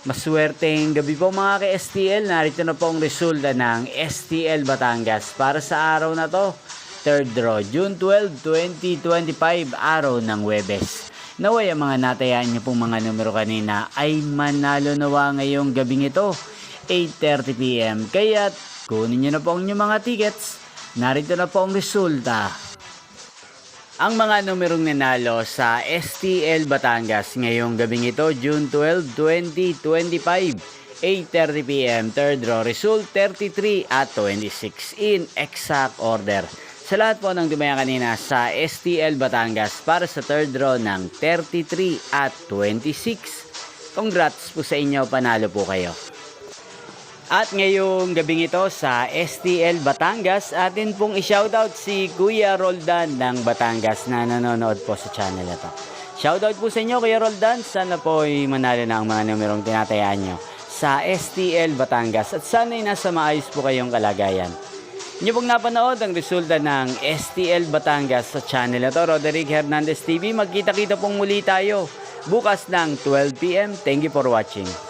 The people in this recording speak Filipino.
Maswerteng gabi po mga ka-STL. Narito na po ang resulta ng STL Batangas para sa araw na to. Third draw, June 12, 2025, araw ng Huwebes. Naway ang mga natayaan niyo pong mga numero kanina ay manalo nawa ngayong gabing ito, 8:30 PM. Kaya kunin niyo na po ang inyong mga tickets. Narito na po ang resulta. Ang mga numerong nanalo sa STL Batangas ngayong gabing ito, June 12, 2025, 8:30 PM, third draw, result 33 at 26 in exact order. Sa lahat po ng dumaya kanina sa STL Batangas para sa third draw ng 33 at 26, congrats po sa inyo, panalo po kayo. At ngayong gabing ito sa STL Batangas, atin pong i-shoutout si Kuya Roldan ng Batangas na nanonood po sa channel na to. Shoutout po sa inyo Kuya Roldan, sana po ay manalo na ang mga numerong tinatayaan nyo sa STL Batangas at sana'y nasa maayos po kayong kalagayan. Inyo pong napanood ang resulta ng STL Batangas sa channel na to, Roderick Hernandez TV. Magkita-kita pong muli tayo bukas ng 12 PM. Thank you for watching.